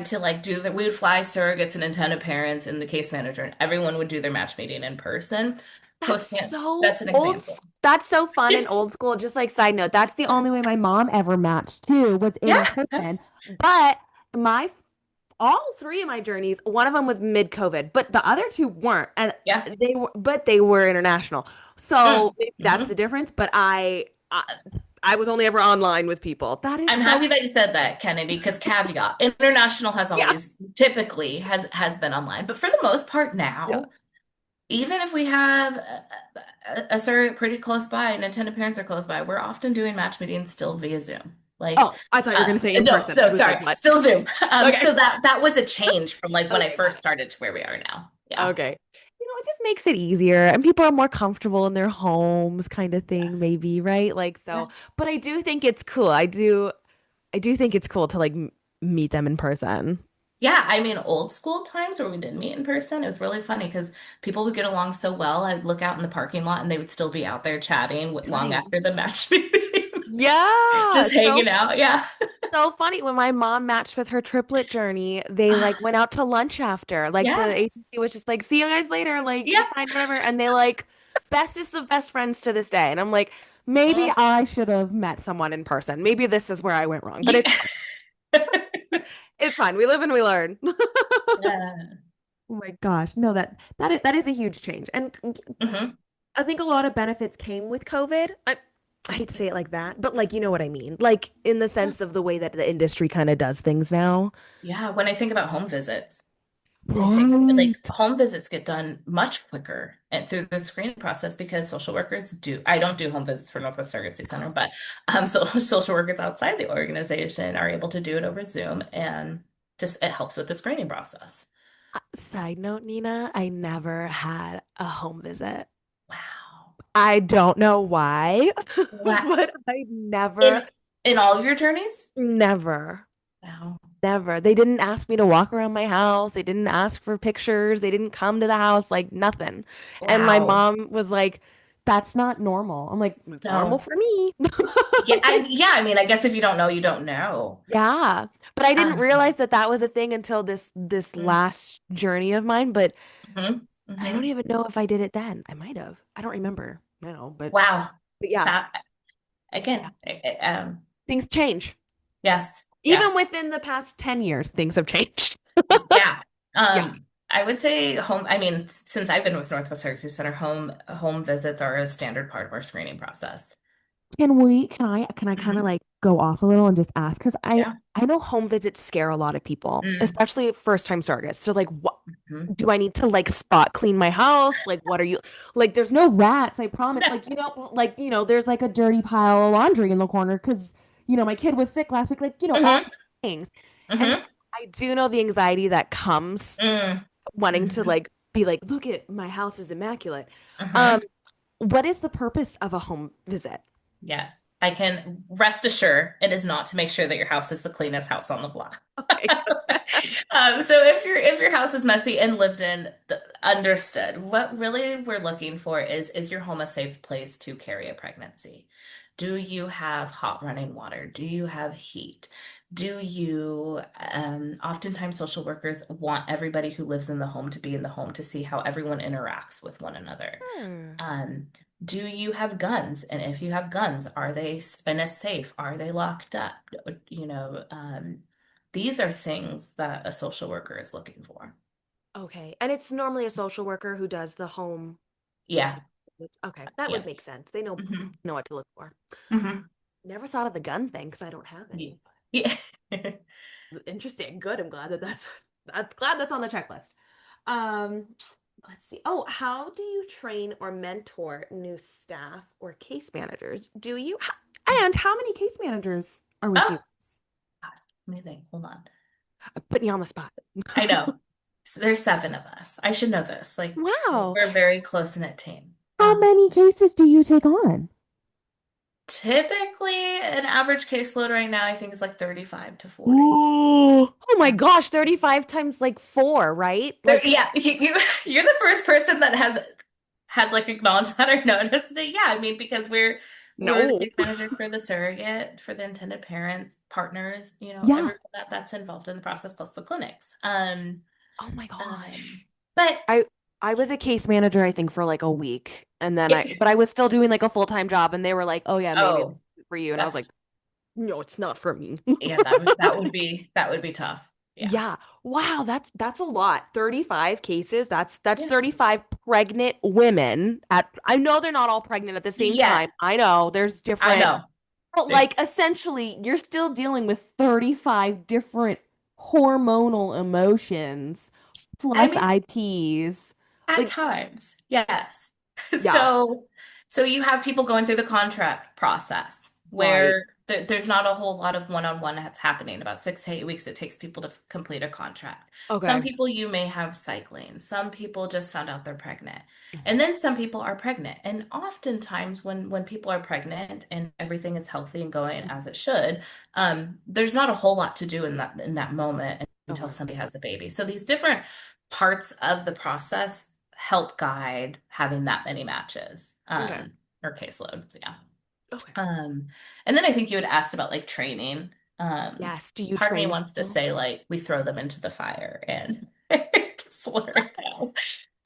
to like do we would fly surrogates and intended parents and the case manager, and everyone would do their match meeting in person. That's an example. That's so fun and old school. Just like side note, that's the only way my mom ever matched too, was in Yeah. person. But my all three of my journeys, one of them was mid-COVID, but the other two weren't. And Yeah. they were international. So maybe that's the Hmm. difference. But I was only ever online with people. That is I'm so, happy that you said that, Kennedy, because caveat, international has yeah. always typically has been online, but for the most part Yeah. now, even if we have a surrogate pretty close by and intended parents are close by, we're often doing match meetings still via Zoom. Like, Oh, I thought you were going to say in no, person. I no, was like, sorry, what? still Zoom. Okay. So that was a change from like when I Okay, got first it. started to where we are now. Yeah. Okay. It just makes it easier and people are more comfortable in their homes kind of thing, Yes. maybe, right? Like Yeah. so, but I do think it's cool. I do think it's cool to like meet them in person. Yeah, I mean, old school times where we did meet in person, it was really funny because people would get along so well. I'd look out in the parking lot and they would still be out there chatting long Right. after the match meeting, Yeah, just hanging out. Yeah. so funny. When my mom matched with her triplet journey, they like went out to lunch after. Like the Yeah. agency was just like, "See you guys later." Like, Yeah. fine, whatever. And they like bestest of best friends to this day. And I'm like, maybe Mm. I should have met someone in person. Maybe this is where I went wrong, but Yeah. it's it's fine. We live and we learn. Yeah. Oh my gosh. No, that is a huge change. And Hmm. I think a lot of benefits came with COVID. I hate to say it like that, but like you know what I mean. Like in the sense of the way that the industry kind of does things now. Yeah. When I think about home visits, I think like Right. home visits get done much quicker and through the screening process because social workers do. I don't do home visits for Northwest Surrogacy Center, but so social workers outside the organization are able to do it over Zoom, and just it helps with the screening process. Side note, Nina, I never had a home visit. Wow. I don't know why, Wow. but I In never, in all your journeys? never, Wow. never. They didn't ask me to walk around my house. They didn't ask for pictures. They didn't come to the house, like nothing. And my Wow. mom was like, that's not normal. I'm like, it's normal No. for me. Yeah, I mean, I guess if you don't know, you don't know. Yeah. But I didn't Um, realize that that was a thing until this last journey of mine. But mhm, I don't mhm. even know if I did it then. I might have. I don't remember now, Wow. but yeah, That yeah. again, Things change. yes, Even yes. within the past 10 years, things have changed. Yeah. Yeah. I would say home, I mean, since I've been with Northwest Surrogacy Center, home visits are a standard part of our screening process. Can I kind of Hmm. like go off a little and just ask? Because Yeah. I know home visits scare a lot of people, Mm. especially first time surrogates. So like what Mhm. do I need to like spot clean my house? Like what are you like there's no rats, I promise. No. Like, there's like a dirty pile of laundry in the corner because my kid was sick last week, like, all Hmm. these things. And so Hmm. I do know the anxiety that comes Mm. wanting to Hmm. like be like, look at my house is immaculate. Um, Hmm. what is the purpose of a home visit? Yes. I can rest assured it is not to make sure that your house is the cleanest house on the block. Okay. So if your house is messy and lived in, Understood. What really we're looking for is your home a safe place to carry a pregnancy? Do you have hot running water? Do you have heat? Do you, oftentimes social workers want everybody who lives in the home to be in the home to see how everyone interacts with one another. Hmm. Um, do you have guns? And if you have guns, are they in a safe? Are they locked up? You know, these are things that a social worker is looking for. Okay. And it's normally a social worker who does the home Yeah. okay. That Yeah. would make sense. They Hmm. know what to look for. Hmm. Never thought of the gun thing because I don't have Yeah. any. Yeah. Interesting. Good. I'm glad I'm glad that's on the checklist. Um, let's see. Oh, how do you train or mentor new staff or case managers? Do you? And how many case managers are with you? Oh, God. Let me think. Hold on. I'm putting you on the spot. I know. So there's seven of us. I should know this. Like, Wow. we're a very close-knit team. How many cases do you take on? Typically, an average caseload right now, I think, is like 35 to 40. Ooh. Oh my Yeah. gosh, 35 times like four, right? Like, Yeah, you're the first person that has like acknowledged that or noticed it. Yeah, I mean, because we're the no. case manager for the surrogate, for the intended parents, partners, Yeah. everyone that's involved in the process, plus the clinics. Oh my Um, gosh. but I I was a case manager, I think, for like a week. And then yeah, but I was still doing like a full-time job and they were like, "Oh yeah, maybe this oh, is for you." And I was like, that's "No, it's not for me." yeah, that would be tough. Yeah. Yeah. Wow, that's a lot. 35 cases. That's Yeah. 35 pregnant women at I know they're not all pregnant at the same Yes, time. I know there's I different, know. but There's like essentially you're still dealing with 35 different hormonal emotions I plus mean, IPs. at Like, times, yes. yeah. So you have people going through the contract process Right. where there's not a whole lot of one-on-one that's happening. About 6 to 8 weeks it takes people to complete a contract. Some Okay. people you may have cycling. Some people just found out they're pregnant. And then some people are pregnant. And oftentimes when people are pregnant and everything is healthy and going as it should, there's not a whole lot to do in that moment until Okay. somebody has a baby. So these different parts of the process help guide having that many matches Okay. or caseloads. Yeah. Okay. Um, and then I think you had asked about like training. Yes. Do you Part of me train wants to people? say like we throw them into the fire and just learn how.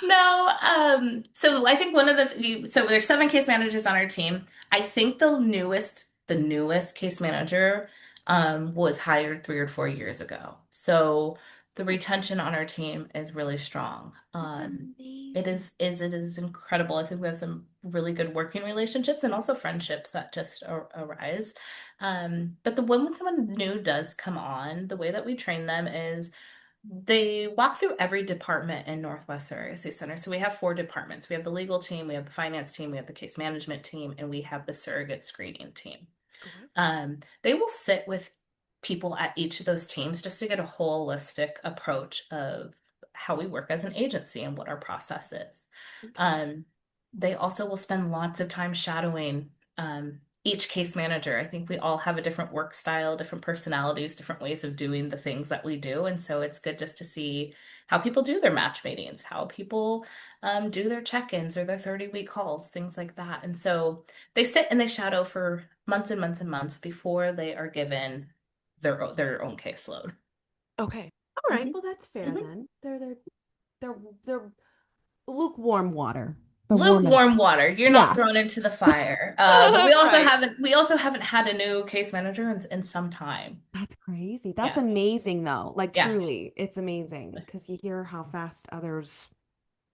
No, so I think one of so there's 7 case managers on our team. I think the newest case manager was hired 3 or 4 years ago. So the retention on our team is really strong. That's It amazing. is incredible. I think we have some really good working relationships and also friendships that just arise. But when someone new does come on, the way that we train them is they walk through every department in Northwest Surrogacy Center. So we have 4 departments. We have the legal team, we have the finance team, we have the case management team, and we have the surrogate screening team. Okay. They will sit with people at each of those teams just to get a holistic approach of how we work as an agency and what our process is. Okay. Um, they also will spend lots of time shadowing each case manager. I think we all have a different work style, different personalities, different ways of doing the things that we do. And so it's good just to see how people do their match meetings, how people do their check-ins or their 30-week calls, things like that. And so they sit and they shadow for months and months and months before they are given their own caseload. Okay. All right. Mhm. Well, that's fair Mhm. then. They're lukewarm water. They're warm enough. Lukewarm water. You're not Yeah. thrown into the fire. But we also Right. haven't had a new case manager in some time. That's crazy. That's Yeah. amazing though. Like Yeah. truly, it's amazing because you hear how fast others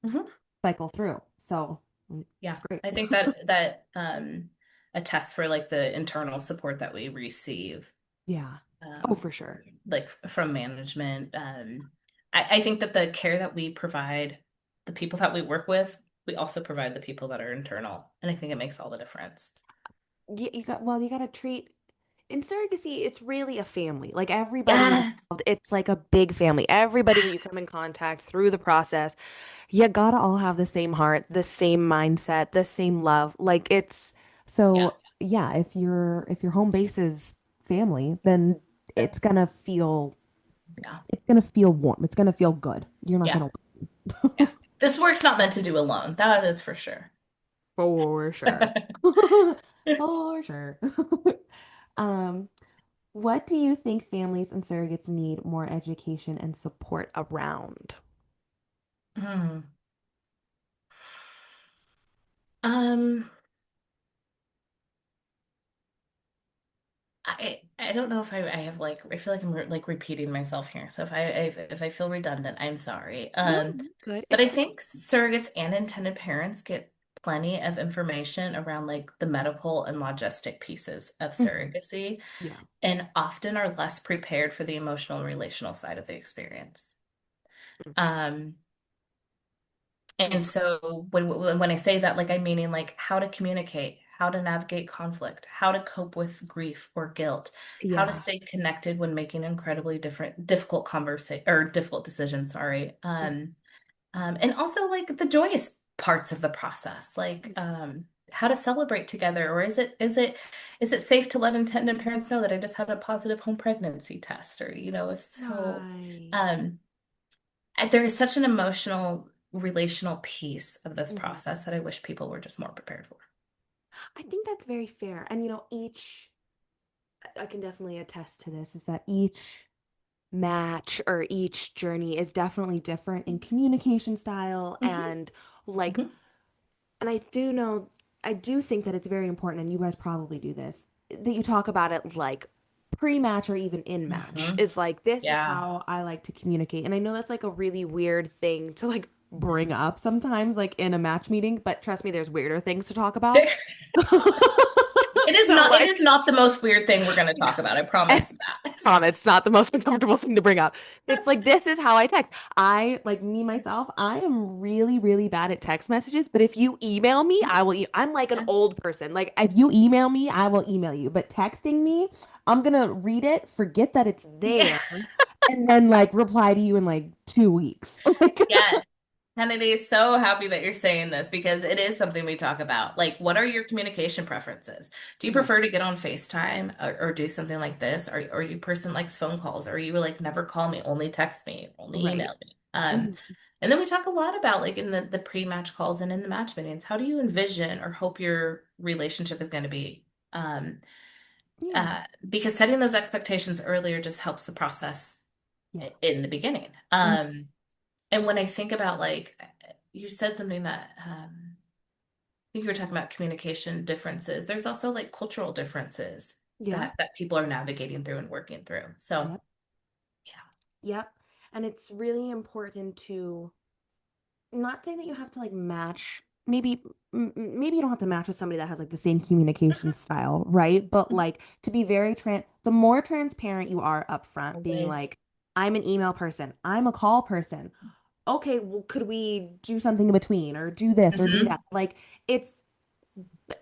Mhm. cycle through. So it's Yeah. great. I think that attests for like the internal support that we receive, Yeah. Oh, um, for sure. like from management. I think that the care that we provide, the people that we work with, we also provide the people that are internal. And I think it makes all the difference. You got to treat in surrogacy, it's really a family. Like everybody Yes. involved, it's like a big family. Everybody that you come in contact through the process, you gotta all have the same heart, the same mindset, the same love. Like it's Yeah. so yeah, if your home base is family, then That- it's Yeah. gonna feel warm. It's gonna feel good. You're not Yeah. gonna Yeah. This work's not meant to do alone. That is for sure. For sure. For sure. Um, what do you think families and surrogates need more education and support around? Hmm. Um, I don't know if I have like I feel like I'm like repeating myself here. So if I feel redundant, I'm sorry. No, good. But It's I good. think surrogates and intended parents get plenty of information around like the medical and logistic pieces of Mhm. surrogacy, Yeah. and often are less prepared for the emotional and relational side of the experience. Um, and Mm. so when I say that, like I'm meaning like how to communicate, how to navigate conflict, how to cope with grief or guilt, how to Yeah. stay connected when making incredibly difficult conversation or difficult decisions, sorry. And also like the joyous parts of the process, like how to celebrate together, or is it safe to let intended parents know that I just had a positive home pregnancy test, or so Right. um there is such an emotional relational piece of this Mhm. process that I wish people were just more prepared for. I think that's very fair. And I can definitely attest to this, is that each match or each journey is definitely different in communication style Hmm. and like, Hmm. and I do think that it's very important, and you guys probably do this, that you talk about it like pre-match or even in match Hmm. is like, this is Yeah. how I like to communicate. And I know that's like a really weird thing to like bring up sometimes, like in a match meeting, but trust me, there's weirder things to talk about. There, So it is like, not the most weird thing we're going to talk about, I promise that. it's not the most uncomfortable thing to bring up. It's like, this is how I text. I, like me myself, I am really, really bad at text messages. But if you email me, I will. I'm like an Yeah. old person. Like, if you email me, I will email you. But texting me, I'm gonna read it, forget that it's Yeah. there, and then like reply to you in like 2 weeks. Like, Yes. Kennedy is so happy that you're saying this because it is something we talk about. Like, what are your communication preferences? Do you right, prefer to get on FaceTime or do something like this? Or you a person likes phone calls? Or are you like never call me, only text me, only right. email me? Mhm. And then we talk a lot about like in the pre-match calls and in the match meetings, how do you envision or hope your relationship is going to be? Um, Yeah, because setting those expectations earlier just helps the process yeah. in the beginning. Mhm. And when I think about like, you said something that I think you were talking about communication differences. There's also like cultural differences Yeah. that people are navigating through and working through. So Yep. Yep. And it's really important to not say that you have to like match, maybe you don't have to match with somebody that has like the same communication style, right? But yeah. like, to be the more transparent you are upfront, being Always. like, I'm an email person, I'm a call person, okay, well, could we do something in between or do this or do that? Hmm. Like, it's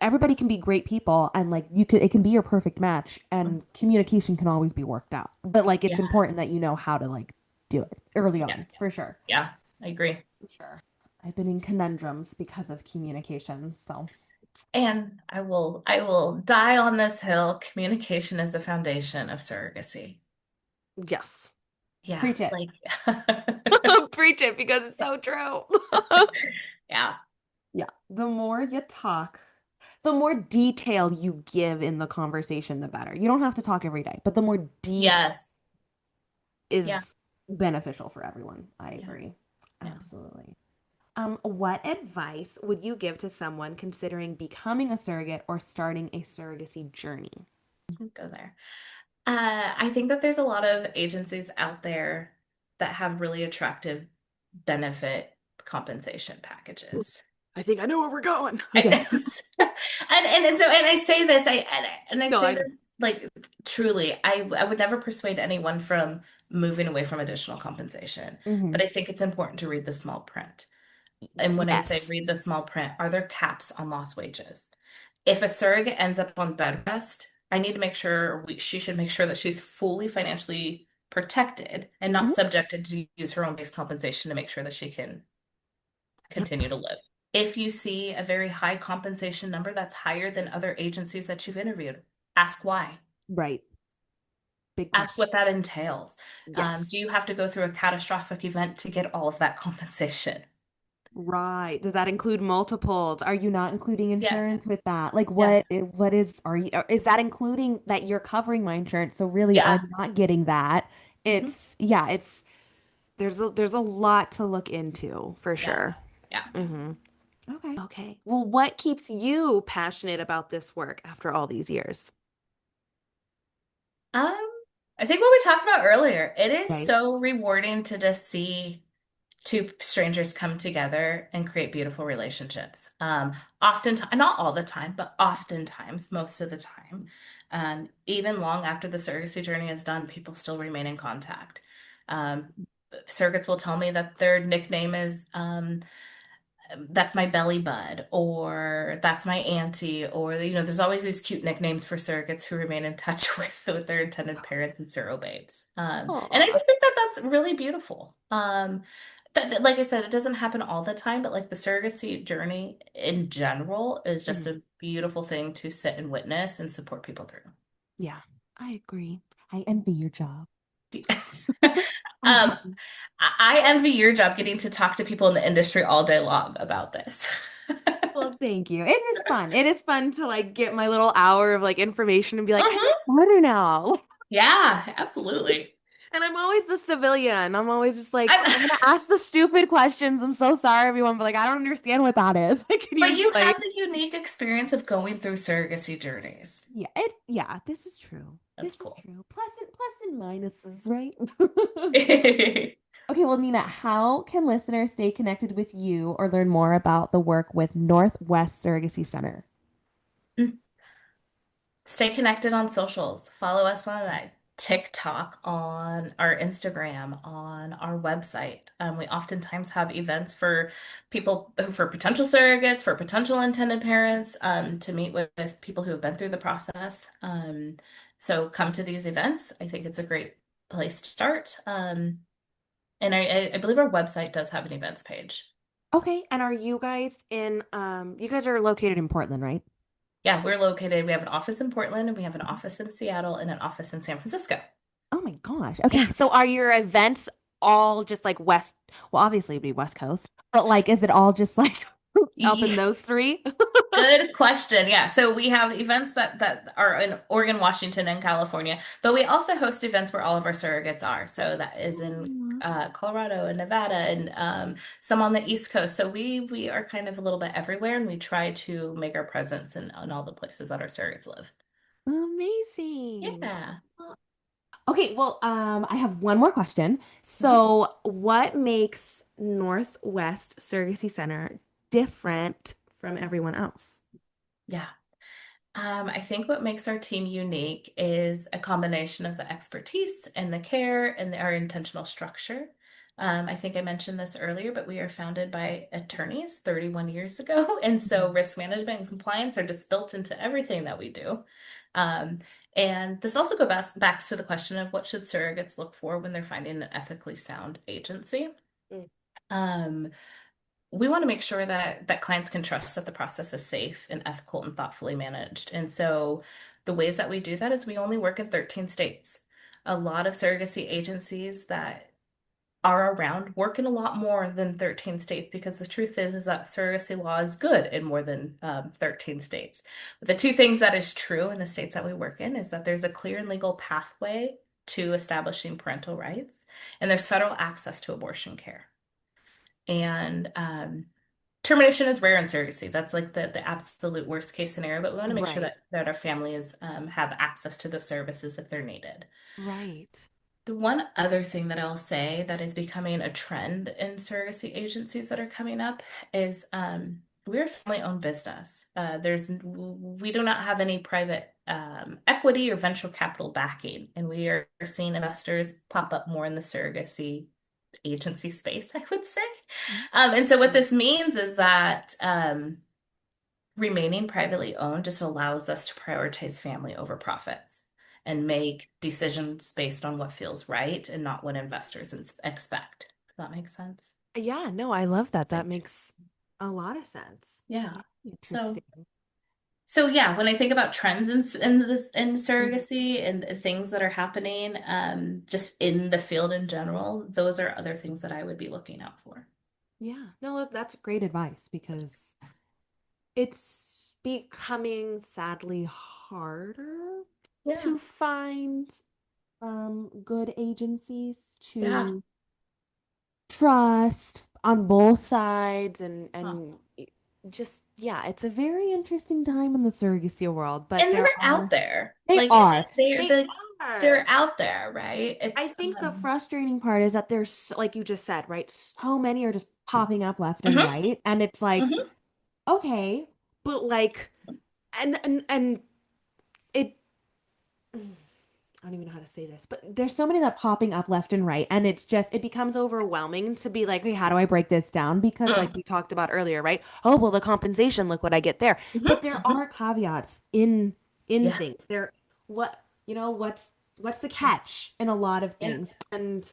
everybody can be great people, and like, it can be your perfect match, and communication can always be worked out, but like, it's Yeah. important that you know how to like do it early Yeah. on, for sure. Yeah. I agree. For sure. I've been in conundrums because of communication. So, And I will die on this hill. Communication is the foundation of surrogacy. yes. Yeah. Preach it. Like, Preach it, because it's so true. yeah. Yeah. The more you talk, the more detail you give in the conversation, the better. You don't have to talk every day, but the more detail Yes. Yeah. is beneficial for everyone. I Yeah. agree. Yeah. Absolutely. What advice would you give to someone considering becoming a surrogate or starting a surrogacy journey? Go there. I think that there's a lot of agencies out there that have really attractive benefit compensation packages. I think I know where we're going. And, Okay. and I say this, I No, say I. this like truly, I would never persuade anyone from moving away from additional compensation, Mhm. but I think it's important to read the small print. And when I say Yes. read the small print, are there caps on lost wages? If a surrogate ends up on bed rest, I need to make sure she should make sure that she's fully financially protected and not Mhm. subjected to use her own base compensation to make sure that she can Yep. continue to live. If you see a very high compensation number that's higher than other agencies that you've interviewed, ask why. Right. Big Ask question. what that entails. Yes. Do you have to go through a catastrophic event to get all of that compensation? Right. Does that include multiples? Are you not including Yes. insurance with that? Like Yes. what is are you is that including that you're covering my insurance? So really Yeah. I'm not getting that. Hmm. It's yeah, it's there's a lot to look into for Yeah. sure. Yeah. Hmm. Okay. Okay. Well, what keeps you passionate about this work after all these years? Um, I think what we talked about earlier, it is Right. so rewarding to just see two strangers come together and create beautiful relationships. Oftentimes, not all the time, but oftentimes, most of the time, even long after the surrogacy journey is done, people still remain in contact. Um, Surrogates will tell me that their nickname is that's my belly bud, or that's my auntie, or there's always these cute nicknames for surrogates who remain in touch with their intended parents and surrogates. And I Aw. just think that that's really beautiful. That, like I said, it doesn't happen all the time, but like the surrogacy journey in general is just Mhm. a beautiful thing to sit and witness and support people through. Yeah, I agree. I envy your job. I Um, do. I envy your job getting to talk to people in the industry all day long about this. Well, thank you. It is fun. It is fun to like get my little hour of like information and be like, I Mhm. know better now. Yeah, absolutely. And I'm always the civilian. I'm always just like, I'm I, gonna ask the stupid questions. I'm so sorry, everyone, but like, I don't understand what that is. Like, can you but you explain? have the unique experience of going through surrogacy journeys. Yeah, this is true. That's This is cool. true. Plus and minuses, right? Okay, well, Nina, how can listeners stay connected with you or learn more about the work with Northwest Surrogacy Center? Stay connected on socials. Follow us on TikTok, on our Instagram, on our website. We oftentimes have events for people for potential surrogates, for potential intended parents, to meet with people who have been through the process. So come to these events. I think it's a great place to start. And I believe our website does have an events page. Okay, and are you guys in you guys are located in Portland, right? Yeah, we're located. We have an office in Portland and we have an office in Seattle and an office in San Francisco. Oh my gosh. Yeah. Okay, so are your events all just like west, well, obviously it'd be West Coast, but like is it all just like up in Yeah. those three? Good question. Yeah. So we have events that are in Oregon, Washington, and California, but we also host events where all of our surrogates are. So that is in Aw. Colorado and Nevada and some on the East Coast. So we are kind of a little bit everywhere, and we try to make our presence in all the places that our surrogates live. Amazing. Yeah. Okay, well, I have one more question. Mhm. So, what makes Northwest Surrogacy Center different from everyone else? Yeah. I think what makes our team unique is a combination of the expertise and the care and our intentional structure. I think I mentioned this earlier, but we are founded by attorneys 31 years ago. And so Mhm. risk management and compliance are just built into everything that we do. Um, and this also goes back to the question of what should surrogates look for when they're finding an ethically sound agency. Mm. Um, we want to make sure that clients can trust that the process is safe and ethical and thoughtfully managed. And so the ways that we do that is we only work in 13 states. A lot of surrogacy agencies that are around work in a lot more than 13 states because the truth is that surrogacy law is good in more than 13 states. But the two things that is true in the states that we work in is that there's a clear and legal pathway to establishing parental rights, and there's federal access to abortion care. And termination is rare in surrogacy. That's like the absolute worst case scenario, but we want to make sure Right, that our families have access to the services if they're needed. right. The one other thing that I'll say that is becoming a trend in surrogacy agencies that are coming up is we're a family-owned business. We do not have any private equity or venture capital backing, and we are seeing investors pop up more in the surrogacy agency space, I would say. And so what Mm. this means is that remaining privately owned just allows us to prioritize family over profits and make decisions based on what feels right and not what investors expect. Does that make sense? Yeah, no, I love that. That Great. makes a lot of sense. Yeah. Very So, interesting. so yeah, when I think about trends in Mhm. surrogacy and things that are happening, just in the field in general, those are other things that I would be looking out for. Yeah. No, that's great advice because it's becoming sadly harder Yeah. to find good agencies Yeah. to trust on both sides Huh. just yeah, it's a very interesting time in the surrogacy world, but And they're out there. they Like are they're they they they're are. out there, right? I It's think the frustrating part is that there's, like you just said, right? So many are just popping up left and mhm, right, and it's like, mhm, okay, but like, and it. I don't even know how to say this, but there's so many that popping up left and right, and it's just it becomes overwhelming to be like, okay, how do I break this down? Because like mm, we talked about earlier, right? Oh, well, the compensation, look what I get there. mhm, But there mhm. are caveats in Yeah. things. There, what what's the catch in a lot of Yeah. things, and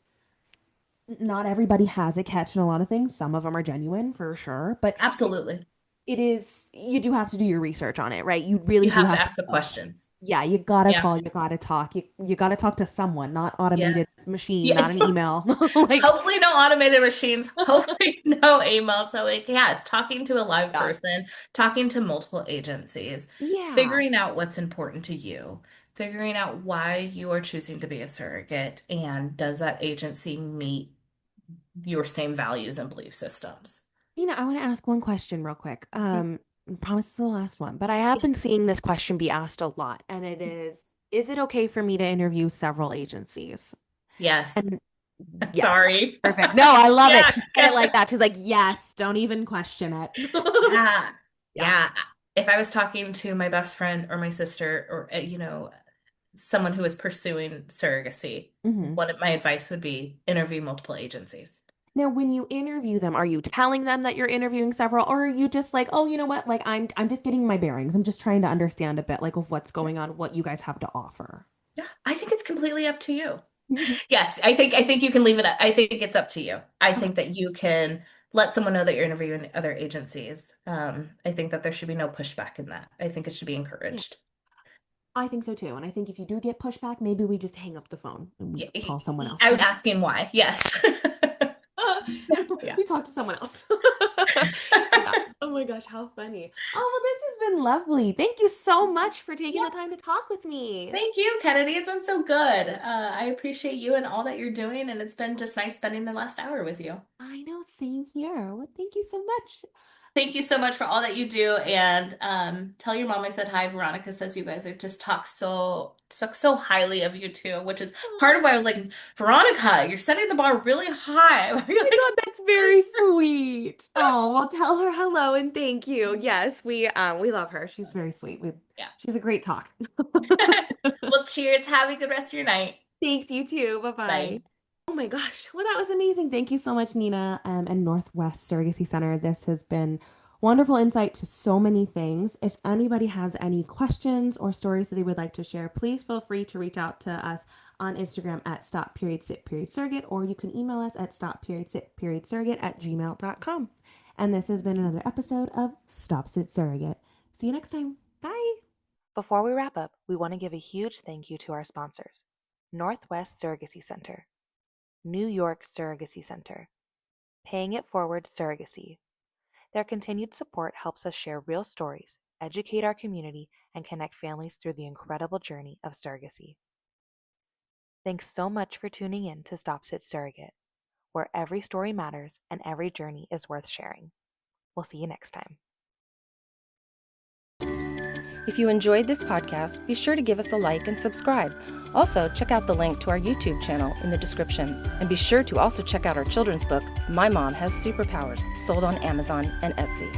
not everybody has a catch in a lot of things. Some of them are genuine for sure, but Absolutely. it is you do have to do your research on it, right? You really You do have to have to ask the know. questions. Yeah, you gotta Yeah. call, you gotta talk, you gotta talk to someone, not Yeah. automated machine, Yeah. not an email. Like, Hopefully no automated machines. Hopefully no email. So like, yeah, it's talking to a live yeah, person, talking to multiple agencies, yeah. figuring out what's important to you, figuring out why you are choosing to be a surrogate, and does that agency meet your same values and belief systems? I want to ask one question real quick. I promise it's the last one, but I have been seeing this question be asked a lot, and it is it okay for me to interview several agencies? Yes. And yes, Sorry. perfect. No, I love it. Yeah. She said it like that. She's like, yes, don't even question it. Yeah. Yeah. Yeah. If I was talking to my best friend or my sister or, someone who is pursuing surrogacy, hmm what my advice would be interview multiple agencies. Now, when you interview them, are you telling them that you're interviewing several, or are you just like, oh, you know what? Like, I'm just getting my bearings. I'm just trying to understand a bit, like, of what's going on, what you guys have to offer. Yeah, I think it's completely up to you. Mhm. Yes, I think you can leave it. I think it's up to you. I Okay. think that you can let someone know that you're interviewing other agencies. I think that there should be no pushback in that. I think it should be Yeah, encouraged. I think so too. And I think if you do get pushback, maybe we just hang up the phone and we Yeah, call someone else. I'm asking why. Yes. Yeah, Yeah. we talk to someone else. Yeah. Oh my gosh, how funny. Oh, well, this has been lovely. Thank you so much for taking Yeah. the time to talk with me. Thank you, Kennedy. It's been so good. I appreciate you and all that you're doing, and it's been just nice spending the last hour with you. I know, same here. Well, thank you so much. Thank you so much for all that you do, and tell your mom I said hi. Veronica says you guys are just talk so highly of you too, which is part of why I was like, Veronica, you're setting the bar really high. My God, that's very sweet. Oh, well, tell her hello and thank you. Yes, we love her. She's very sweet. Yeah. She's a great talk. Well, cheers. Have a good rest of your night. Thanks, you too. Bye-bye. Bye. Oh my gosh. Well, that was amazing. Thank you so much, Nina, and Northwest Surrogacy Center. This has been wonderful insight to so many things. If anybody has any questions or stories that they would like to share, please feel free to reach out to us on Instagram at stop.sit.surrogate, or you can email us at stop.sit.surrogate@gmail.com. And this has been another episode of Stop Sit Surrogate. See you next time. Bye. Before we wrap up, we want to give a huge thank you to our sponsors: Northwest Surrogacy Center, New York Surrogacy Center, Paying It Forward Surrogacy. Their continued support helps us share real stories, educate our community, and connect families through the incredible journey of surrogacy. Thanks so much for tuning in to Stop Sit Surrogate, where every story matters and every journey is worth sharing. We'll see you next time. If you enjoyed this podcast, be sure to give us a like and subscribe. Also, check out the link to our YouTube channel in the description. And be sure to also check out our children's book, My Mom Has Superpowers, sold on Amazon and Etsy.